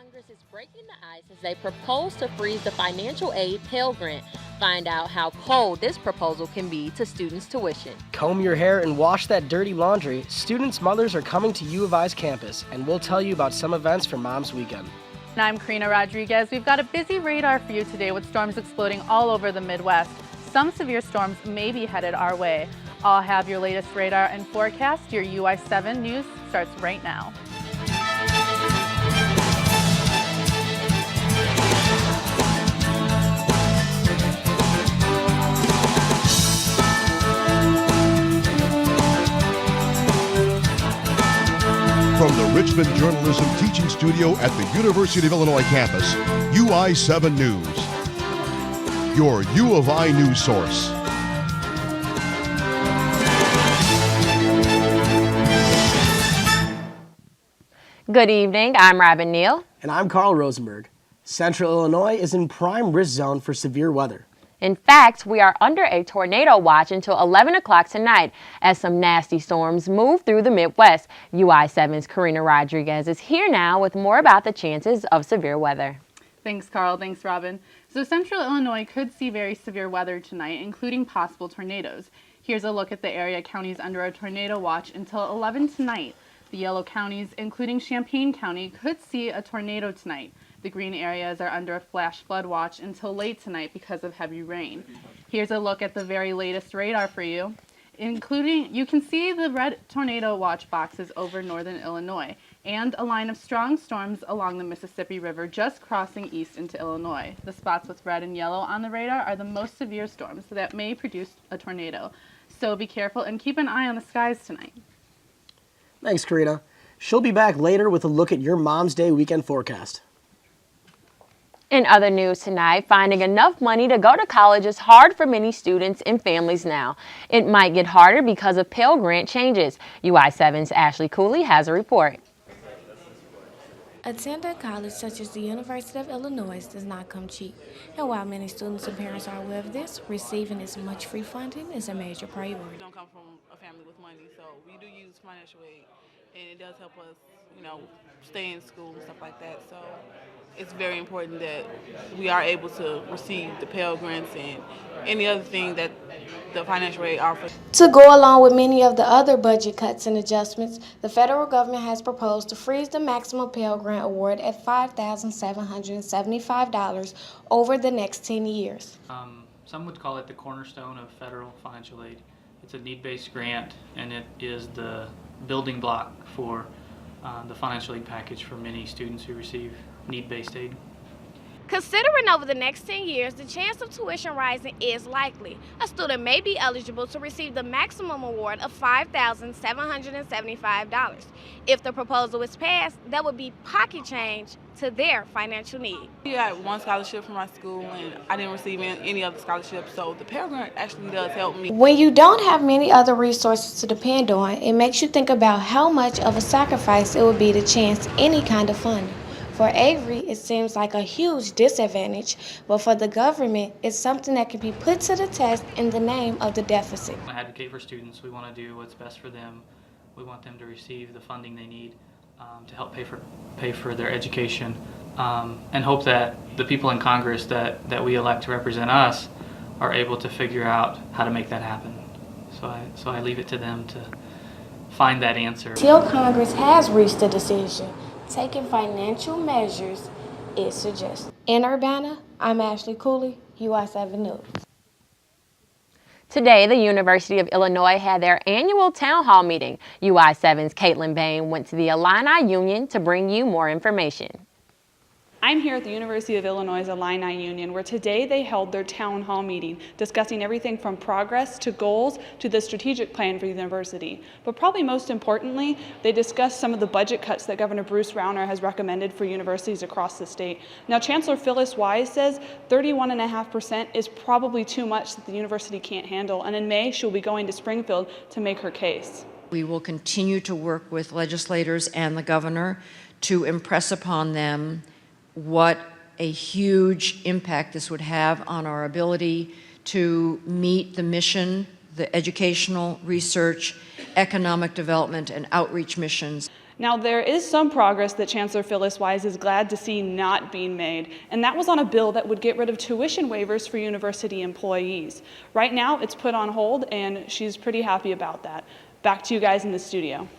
Congress is breaking the ice as they propose to freeze the financial aid Pell Grant. Find out how cold this proposal can be to students' tuition. Comb your hair and wash that dirty laundry. Students' mothers are coming to U of I's campus, and we'll tell you about some events for Mom's Weekend. And I'm Karina Rodriguez. We've got a busy radar for you today with storms exploding all over the Midwest. Some severe storms may be headed our way. I'll have your latest radar and forecast. Your UI7 news starts right now. From the Richmond Journalism Teaching Studio at the University of Illinois campus, UI7 News, your U of I news source. Good evening, I'm Robin Neal. And I'm Carl Rosenberg. Central Illinois is in prime risk zone for severe weather. In fact, we are under a tornado watch until 11 o'clock tonight as some nasty storms move through the Midwest. UI7's Karina Rodriguez is here now with more about the chances of severe weather. Thanks, Carl. Thanks, Robin. So Central Illinois could see very severe weather tonight, including possible tornadoes. Here's a look at the area counties under a tornado watch until 11 tonight. The yellow counties, including Champaign County, could see a tornado tonight. The green areas are under a flash flood watch until late tonight because of heavy rain. Here's a look at the very latest radar for you, including, you can see the red tornado watch boxes over northern Illinois and a line of strong storms along the Mississippi River just crossing east into Illinois. The spots with red and yellow on the radar are the most severe storms that may produce a tornado. So be careful and keep an eye on the skies tonight. Thanks, Karina. She'll be back later with a look at your Mom's Day weekend forecast. In other news tonight, finding enough money to go to college is hard for many students and families now. It might get harder because of Pell Grant changes. UI7's Ashley Cooley has a report. Attending college such as the University of Illinois does not come cheap. And while many students and parents are aware of this, receiving as much free funding is a major priority. We don't come from a family with money, so we do use financial aid, and it does help us, stay in school and stuff like that. So it's very important that we are able to receive the Pell Grants and any other thing that the financial aid offers. To go along with many of the other budget cuts and adjustments, the federal government has proposed to freeze the maximum Pell Grant award at $5,775 over the next 10 years. Some would call it the cornerstone of federal financial aid. It's a need-based grant, and it is the building block for the financial aid package for many students who receive need-based aid. Considering over the next 10 years, the chance of tuition rising is likely. A student may be eligible to receive the maximum award of $5,775. If the proposal is passed, that would be pocket change to their financial need. I got one scholarship from my school, and I didn't receive any other scholarships, so the Pell Grant actually does help me. When you don't have many other resources to depend on, it makes you think about how much of a sacrifice it would be to chance any kind of funding. For Avery, it seems like a huge disadvantage, but for the government, it's something that can be put to the test in the name of the deficit. We advocate for students. We want to do what's best for them. We want them to receive the funding they need to help pay for their education, and hope that the people in Congress that we elect to represent us are able to figure out how to make that happen. So I leave it to them to find that answer. Till Congress has reached a decision, taking financial measures is suggested. In Urbana, I'm Ashley Cooley, UI7 News. Today, the University of Illinois had their annual town hall meeting. UI7's Caitlin Bain went to the Illini Union to bring you more information. I'm here at the University of Illinois Illini Union, where today they held their town hall meeting, discussing everything from progress to goals to the strategic plan for the university. But probably most importantly, they discussed some of the budget cuts that Governor Bruce Rauner has recommended for universities across the state. Now, Chancellor Phyllis Wise says 31.5% is probably too much that the university can't handle, and in May, she'll be going to Springfield to make her case. We will continue to work with legislators and the governor to impress upon them what a huge impact this would have on our ability to meet the mission, the educational, research, economic development, and outreach missions. Now, there is some progress that Chancellor Phyllis Wise is glad to see not being made, and that was on a bill that would get rid of tuition waivers for university employees. Right now, it's put on hold, and she's pretty happy about that. Back to you guys in the studio.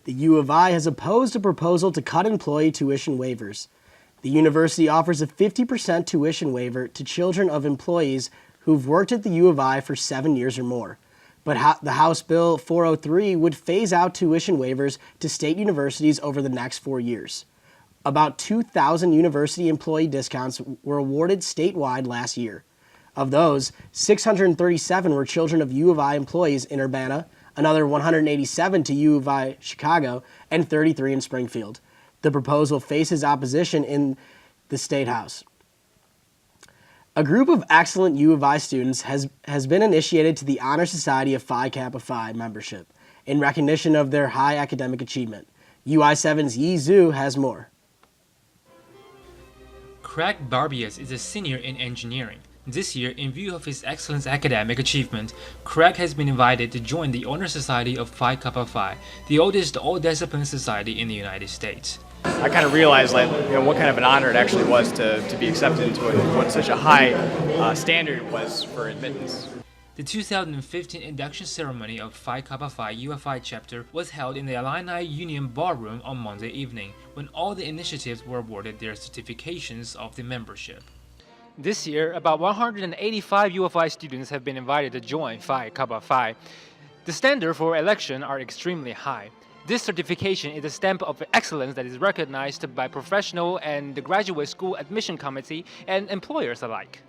The U of I has opposed a proposal to cut employee tuition waivers. The university offers a 50% tuition waiver to children of employees who've worked at the U of I for 7 years or more. But the House Bill 403 would phase out tuition waivers to state universities over the next 4 years. About 2,000 university employee discounts were awarded statewide last year. Of those, 637 were children of U of I employees in Urbana, another 187 to U of I Chicago, and 33 in Springfield. The proposal faces opposition in the State House. A group of excellent U of I students has been initiated to the Honor Society of Phi Kappa Phi membership in recognition of their high academic achievement. UI7's Yi Zhu has more. Craig Barbias is a senior in engineering. This year, in view of his excellent academic achievement, Craig has been invited to join the Honor Society of Phi Kappa Phi, the oldest all-discipline society in the United States. I kind of realized that, what kind of an honor it actually was to be accepted into what such a high standard it was for admittance. The 2015 induction ceremony of Phi Kappa Phi UFI chapter was held in the Alumni Union Ballroom on Monday evening, when all the initiatives were awarded their certifications of the membership. This year, about 185 UFI students have been invited to join Phi Kappa Phi. The standards for election are extremely high. This certification is a stamp of excellence that is recognized by professional and the graduate school admission committee and employers alike.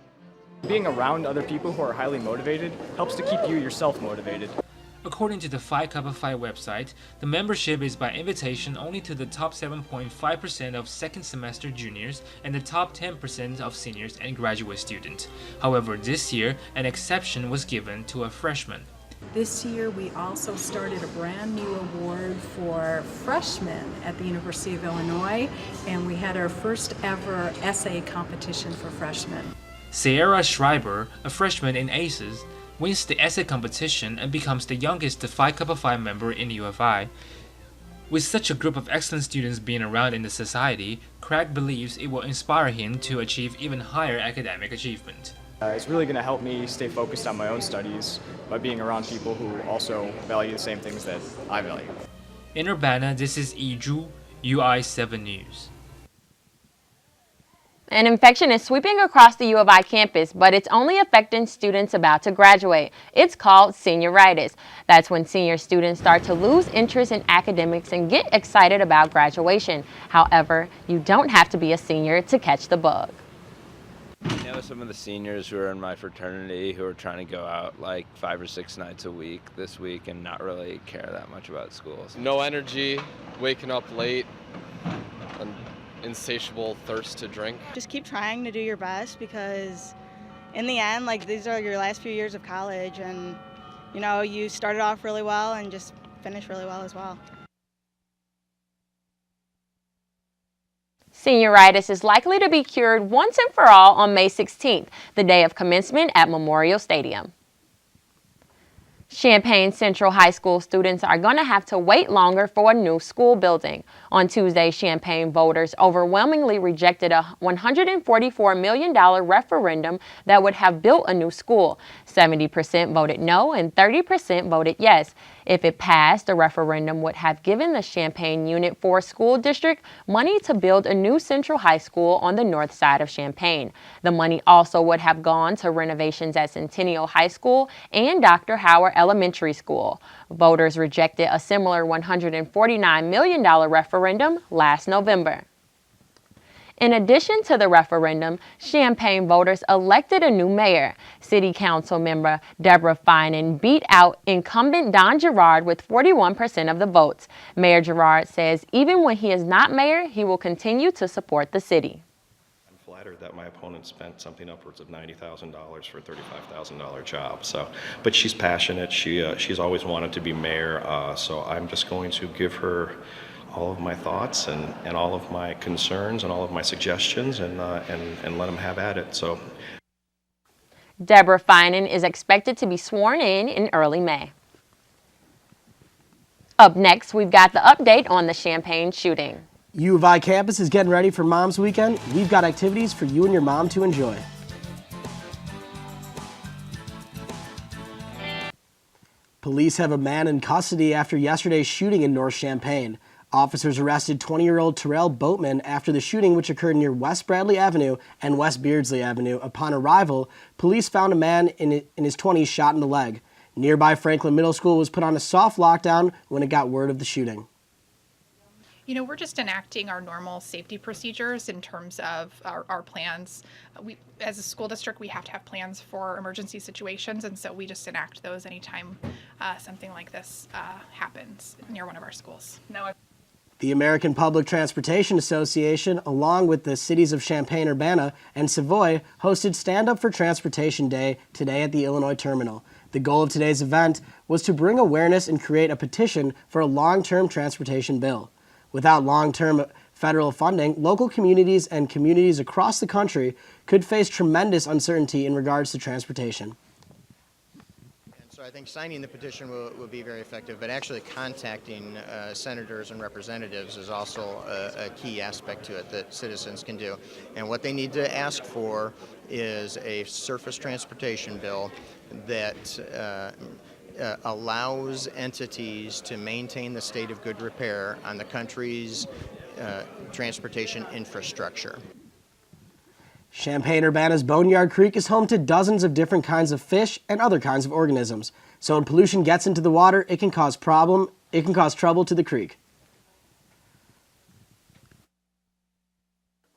Being around other people who are highly motivated helps to keep you yourself motivated. According to the Phi Kappa Phi website, the membership is by invitation only to the top 7.5% of second semester juniors and the top 10% of seniors and graduate students. However, this year, an exception was given to a freshman. This year we also started a brand new award for freshmen at the University of Illinois, and we had our first ever essay competition for freshmen. Sierra Schreiber, a freshman in ACES, wins the essay competition and becomes the youngest Phi Kappa Phi member in UFI. With such a group of excellent students being around in the society, Craig believes it will inspire him to achieve even higher academic achievement. It's really going to help me stay focused on my own studies by being around people who also value the same things that I value. In Urbana, this is Yi Zhu, UI7 News. An infection is sweeping across the U of I campus, but it's only affecting students about to graduate. It's called senioritis. That's when senior students start to lose interest in academics and get excited about graduation. However, you don't have to be a senior to catch the bug. I know some of the seniors who are in my fraternity who are trying to go out like 5 or 6 nights a week this week and not really care that much about school. No energy, waking up late, an insatiable thirst to drink. Just keep trying to do your best, because in the end, these are your last few years of college, and you started off really well and just finish really well as well. Senioritis is likely to be cured once and for all on May 16th, the day of commencement at Memorial Stadium. Champaign Central High School students are going to have to wait longer for a new school building. On Tuesday, Champaign voters overwhelmingly rejected a $144 million referendum that would have built a new school. 70% voted no and 30% voted yes. If it passed, the referendum would have given the Champaign Unit 4 school district money to build a new central high school on the north side of Champaign. The money also would have gone to renovations at Centennial High School and Dr. Howard Elementary School. Voters rejected a similar $149 million referendum last November. In addition to the referendum, Champaign voters elected a new mayor. City Council member Deborah Finan beat out incumbent Don Gerard with 41% of the votes. Mayor Gerard says even when he is not mayor, he will continue to support the city. I'm flattered that my opponent spent something upwards of $90,000 for a $35,000 job. But she's passionate. She's always wanted to be mayor. So I'm just going to give her all of my thoughts and all of my concerns and all of my suggestions and let them have at it. So, Deborah Finan is expected to be sworn in early May. Up next, we've got the update on the Champaign shooting. U of I campus is getting ready for Mom's Weekend. We've got activities for you and your mom to enjoy. Police have a man in custody after yesterday's shooting in North Champaign. Officers arrested 20-year-old Terrell Boatman after the shooting, which occurred near West Bradley Avenue and West Beardsley Avenue. Upon arrival, police found a man in his 20s shot in the leg. Nearby Franklin Middle School was put on a soft lockdown when it got word of the shooting. You know, we're just enacting our normal safety procedures in terms of our plans. We, as a school district, we have to have plans for emergency situations, and so we just enact those anytime something like this happens near one of our schools. The American Public Transportation Association, along with the cities of Champaign, Urbana, and Savoy, hosted Stand Up for Transportation Day today at the Illinois Terminal. The goal of today's event was to bring awareness and create a petition for a long-term transportation bill. Without long-term federal funding, local communities and communities across the country could face tremendous uncertainty in regards to transportation. So I think signing the petition will be very effective, but actually contacting senators and representatives is also a key aspect to it that citizens can do. And what they need to ask for is a surface transportation bill that allows entities to maintain the state of good repair on the country's transportation infrastructure. Champaign-Urbana's Boneyard Creek is home to dozens of different kinds of fish and other kinds of organisms. So when pollution gets into the water, it can cause trouble to the creek.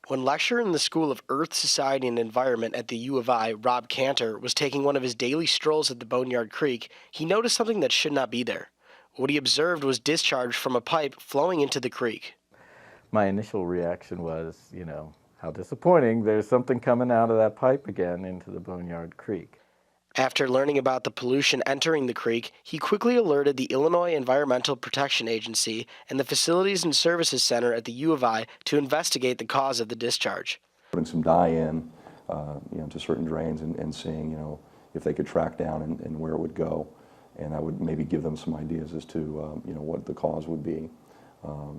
When lecturer in the School of Earth, Society, and Environment at the U of I, Rob Cantor, was taking one of his daily strolls at the Boneyard Creek, he noticed something that should not be there. What he observed was discharge from a pipe flowing into the creek. My initial reaction was, how disappointing. There's something coming out of that pipe again into the Boneyard Creek. After learning about the pollution entering the creek, he quickly alerted the Illinois Environmental Protection Agency and the Facilities and Services Center at the U of I to investigate the cause of the discharge. Putting some dye in, to certain drains and seeing, if they could track down and where it would go. And I would maybe give them some ideas as to, what the cause would be.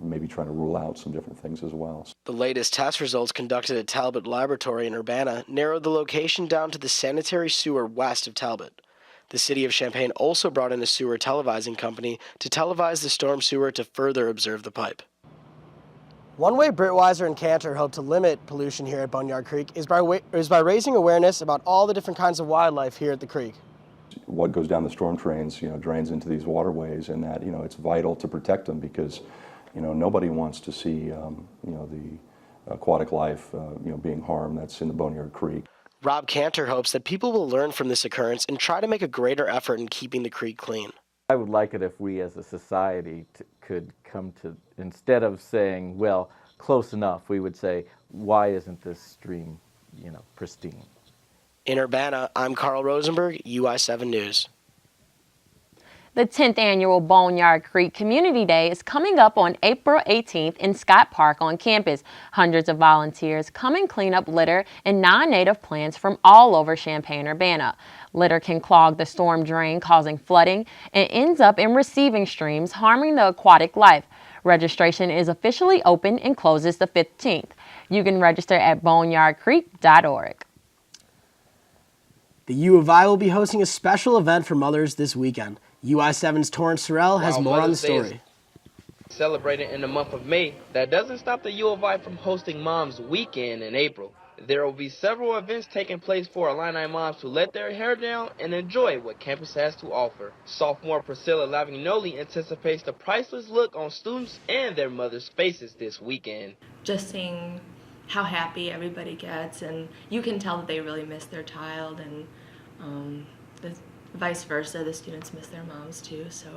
Maybe trying to rule out some different things as well. The latest test results conducted at Talbot Laboratory in Urbana narrowed the location down to the sanitary sewer west of Talbot. The city of Champaign also brought in a sewer televising company to televise the storm sewer to further observe the pipe. One way Brittweiser and Cantor hope to limit pollution here at Boneyard Creek is by raising awareness about all the different kinds of wildlife here at the creek. What goes down the storm drains, drains into these waterways, and that, it's vital to protect them because nobody wants to see, the aquatic life, being harmed that's in the Boneyard Creek. Rob Cantor hopes that people will learn from this occurrence and try to make a greater effort in keeping the creek clean. I would like it if we as a society could come to, instead of saying, well, close enough, we would say, why isn't this stream, pristine? In Urbana, I'm Carl Rosenberg, UI7 News. The 10th annual Boneyard Creek Community Day is coming up on April 18th in Scott Park on campus. Hundreds of volunteers come and clean up litter and non-native plants from all over Champaign-Urbana. Litter can clog the storm drain, causing flooding, and ends up in receiving streams, harming the aquatic life. Registration is officially open and closes the 15th. You can register at boneyardcreek.org. The U of I will be hosting a special event for mothers this weekend. UI7's Torrance Sorrell has more on the story. Celebrated in the month of May, that doesn't stop the U of I from hosting Mom's Weekend in April. There will be several events taking place for Illini moms to let their hair down and enjoy what campus has to offer. Sophomore Priscilla Lavignoli anticipates the priceless look on students and their mothers' faces this weekend. Just seeing how happy everybody gets, and you can tell that they really miss their child, and vice versa, the students miss their moms too. So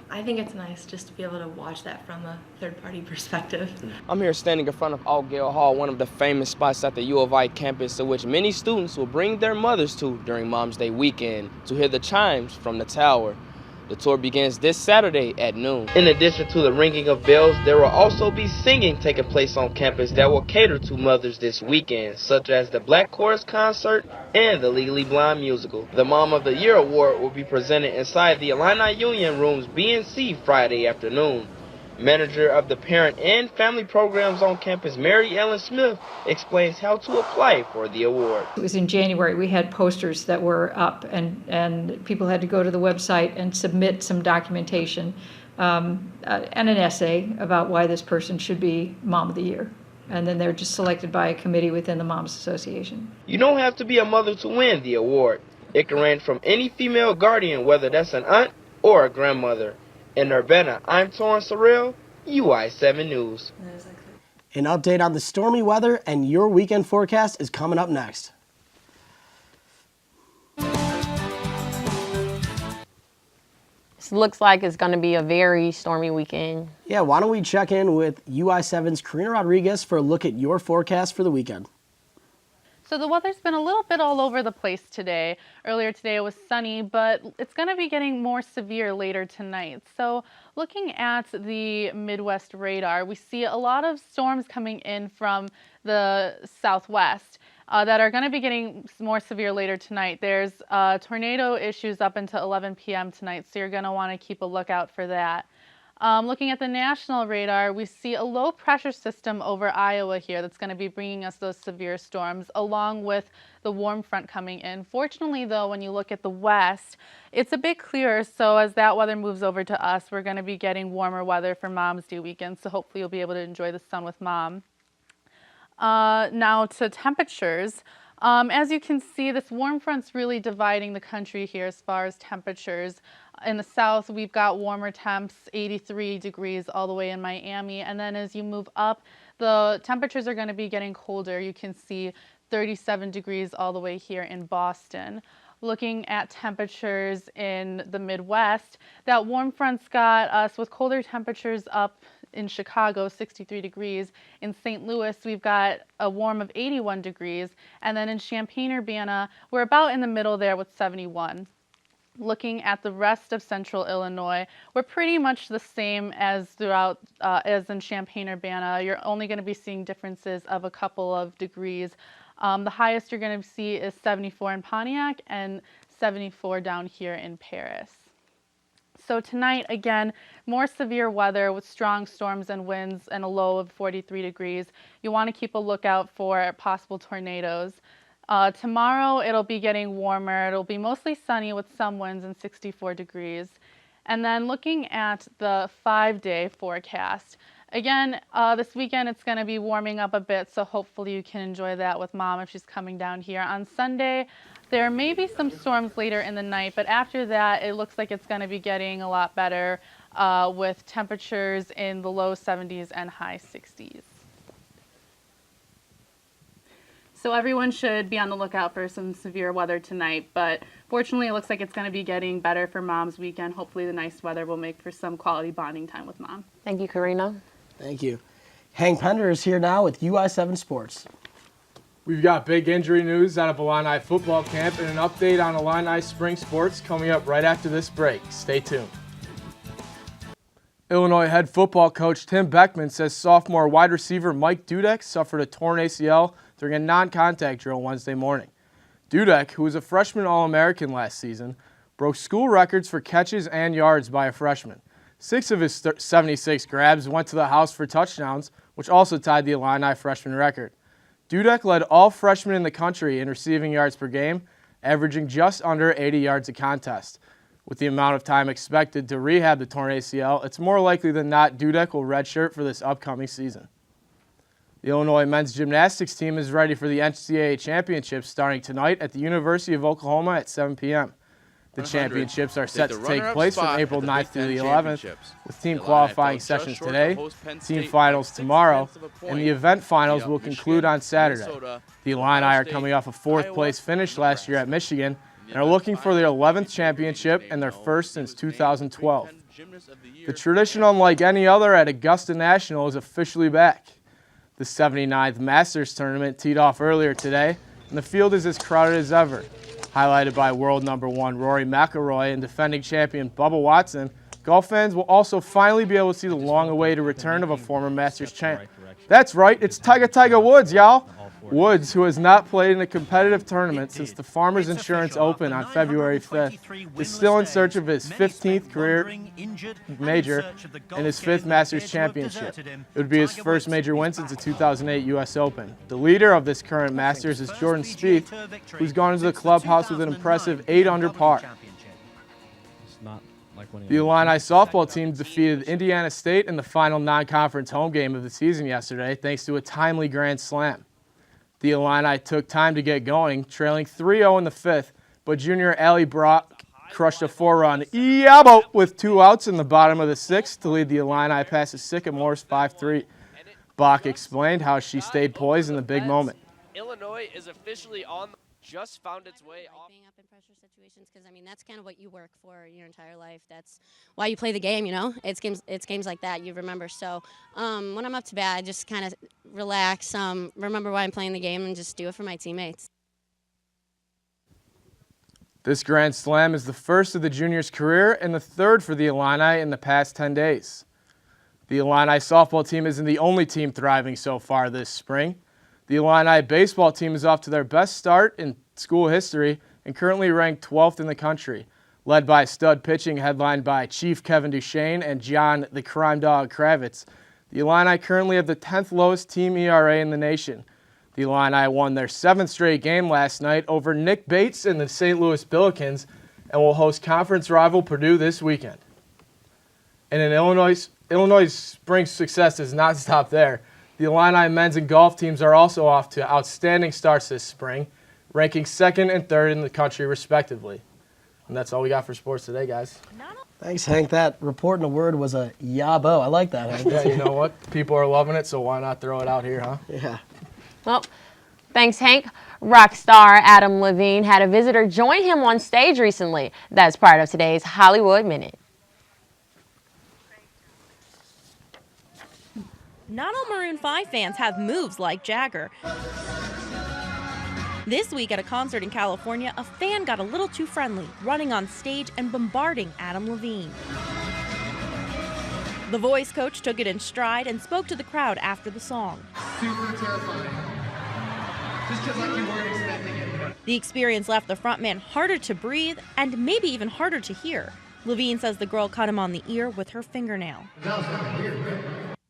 I think it's nice just to be able to watch that from a third-party perspective. I'm here standing in front of Altgale Hall, one of the famous spots at the U of I campus to which many students will bring their mothers to during Mom's Day weekend to hear the chimes from the tower. The tour begins this Saturday at noon. In addition to the ringing of bells, there will also be singing taking place on campus that will cater to mothers this weekend, such as the Black Chorus Concert and the Legally Blonde musical. The Mom of the Year award will be presented inside the Illini Union Rooms B and C Friday afternoon. Manager of the Parent and Family Programs on campus, Mary Ellen Smith, explains how to apply for the award. It was in January. We had posters that were up, and people had to go to the website and submit some documentation and an essay about why this person should be Mom of the Year. And then they're just selected by a committee within the Moms Association. You don't have to be a mother to win the award. It can range from any female guardian, whether that's an aunt or a grandmother. In Urbana, I'm Torrance Sorrell, UI7 News. An update on the stormy weather and your weekend forecast is coming up next. This looks like it's going to be a very stormy weekend. Yeah, why don't we check in with UI7's Karina Rodriguez for a look at your forecast for the weekend. So the weather's been a little bit all over the place today. Earlier today it was sunny, but it's going to be getting more severe later tonight. So looking at the Midwest radar, we see a lot of storms coming in from the southwest that are going to be getting more severe later tonight. There's tornado issues up until 11 p.m. tonight, so you're going to want to keep a lookout for that. Looking at the national radar, we see a low pressure system over Iowa here that's going to be bringing us those severe storms along with the warm front coming in. Fortunately, though, when you look at the west, it's a bit clearer, so as that weather moves over to us, we're going to be getting warmer weather for Mom's Day weekend, so hopefully you'll be able to enjoy the sun with Mom. Now to temperatures. As you can see, this warm front's really dividing the country here as far as temperatures. In the south, we've got warmer temps, 83 degrees all the way in Miami. And then as you move up, the temperatures are going to be getting colder. You can see 37 degrees all the way here in Boston. Looking at temperatures in the Midwest, that warm front's got us with colder temperatures up in Chicago, 63 degrees. In St. Louis, we've got a warm of 81 degrees. And then in Champaign-Urbana, we're about in the middle there with 71. Looking at the rest of central Illinois, we're pretty much the same as throughout, as in Champaign-Urbana. You're only going to be seeing differences of a couple of degrees. The highest you're going to see is 74 in Pontiac and 74 down here in Paris. So tonight, again, more severe weather with strong storms and winds and a low of 43 degrees. You want to keep a lookout for possible tornadoes. Tomorrow, it'll be getting warmer. It'll be mostly sunny with some winds and 64 degrees. And then looking at the 5-day forecast, again, this weekend it's going to be warming up a bit, so hopefully you can enjoy that with Mom if she's coming down here. On Sunday, there may be some storms later in the night, but after that, it looks like it's going to be getting a lot better with temperatures in the low 70s and high 60s. So everyone should be on the lookout for some severe weather tonight, but fortunately it looks like it's going to be getting better for Mom's weekend. Hopefully the nice weather will make for some quality bonding time with Mom. Thank you, Karina. Thank you. Hank Pender is here now with UI7 Sports. We've got big injury news out of Illini football camp and an update on Illini spring sports coming up right after this break. Stay tuned. Illinois head football coach Tim Beckman says sophomore wide receiver Mike Dudek suffered a torn ACL during a non-contact drill Wednesday morning. Dudek, who was a freshman All-American last season, broke school records for catches and yards by a freshman. 6 of his 76 grabs went to the house for touchdowns, which also tied the Illini freshman record. Dudek led all freshmen in the country in receiving yards per game, averaging just under 80 yards a contest. With the amount of time expected to rehab the torn ACL, it's more likely than not Dudek will redshirt for this upcoming season. The Illinois men's gymnastics team is ready for the NCAA championships starting tonight at the University of Oklahoma at 7 p.m. The championships are set to take place from April 9th through the 11th, with team qualifying sessions today, team finals tomorrow, and the event finals will conclude on Saturday. The Illini are coming off a 4th-place finish last year at Michigan and are looking for their 11th championship and their first since 2012. The tradition, unlike any other at Augusta National, is officially back. The 79th Masters tournament teed off earlier today, and the field is as crowded as ever. Highlighted by world number 1 Rory McIlroy and defending champion Bubba Watson, golf fans will also finally be able to see the long-awaited return of a former Masters champ. That's right, it's Tiger Woods, y'all. Woods, who has not played in a competitive tournament since the Farmers Insurance Open on February 5th, is still in search of his 15th career major and his 5th Masters championship. It would be his first major win since the 2008 U.S. Open. The leader of this current Masters is Jordan Spieth, who's gone into the clubhouse with an impressive 8 under par. The Illini softball team defeated Indiana State in the final non-conference home game of the season yesterday thanks to a timely grand slam. The Illini took time to get going, trailing 3-0 in the 5th, but junior Allie Brock crushed a 4-run yabo with 2 outs in the bottom of the 6th to lead the Illini past the Sycamores 5-3. Bach explained how she stayed poised in the big moment. Illinois is officially on, just found its way off. Being up in pressure situations, because I mean that's kind of what you work for your entire life. That's why you play the game, you know. It's games like that you remember. So when I'm up to bat, I just kind of relax, remember why I'm playing the game, and just do it for my teammates. This grand slam is the first of the juniors' career and the 3rd for the Illini in the past 10 days. The Illini softball team isn't the only team thriving so far this spring. The Illini baseball team is off to their best start in school history and currently ranked 12th in the country, led by stud pitching headlined by Chief Kevin Duchesne and John the Crime Dog Kravitz. The Illini currently have the 10th lowest team ERA in the nation. The Illini won their 7th straight game last night over Nick Bates and the St. Louis Billikens and will host conference rival Purdue this weekend. And in Illinois' spring success does not stop there. The Illini men's and golf teams are also off to outstanding starts this spring, ranking 2nd and 3rd in the country respectively. And that's all we got for sports today, guys. Thanks, Hank. That report in a word was a yabo. I like that, Hank. Yeah, you know what? People are loving it, so why not throw it out here, huh? Yeah. Well, thanks, Hank. Rock star Adam Levine had a visitor join him on stage recently. That's part of today's Hollywood Minute. Not all Maroon 5 fans have moves like Jagger. This week at a concert in California, a fan got a little too friendly, running on stage and bombarding Adam Levine. The voice coach took it in stride and spoke to the crowd after the song. Super terrifying. Just like you weren't expecting it. The experience left the frontman harder to breathe and maybe even harder to hear. Levine says the girl cut him on the ear with her fingernail. That was kind of weird.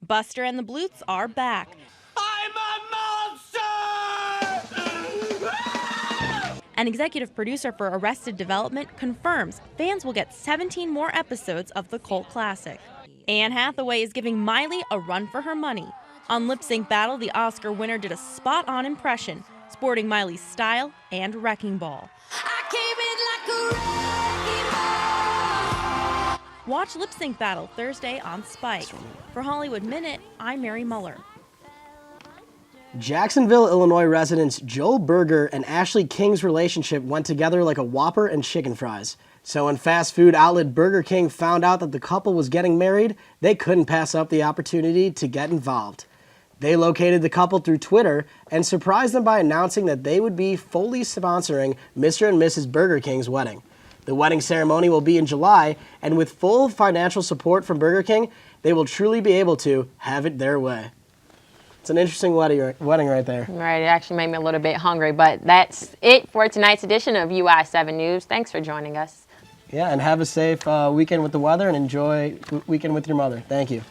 Buster and the Blutes are back. An executive producer for Arrested Development confirms fans will get 17 more episodes of the cult classic. Anne Hathaway is giving Miley a run for her money. On Lip Sync Battle, the Oscar winner did a spot-on impression, sporting Miley's style and wrecking ball. Watch Lip Sync Battle Thursday on Spike. For Hollywood Minute, I'm Mary Muller. Jacksonville, Illinois residents Joel Berger and Ashley King's relationship went together like a Whopper and chicken fries. So when fast food outlet Burger King found out that the couple was getting married, they couldn't pass up the opportunity to get involved. They located the couple through Twitter and surprised them by announcing that they would be fully sponsoring Mr. and Mrs. Burger King's wedding. The wedding ceremony will be in July, and with full financial support from Burger King, they will truly be able to have it their way. It's an interesting wedding right there. Right, it actually made me a little bit hungry, but that's it for tonight's edition of UI7 News. Thanks for joining us. Yeah, and have a safe weekend with the weather and enjoy weekend with your mother. Thank you.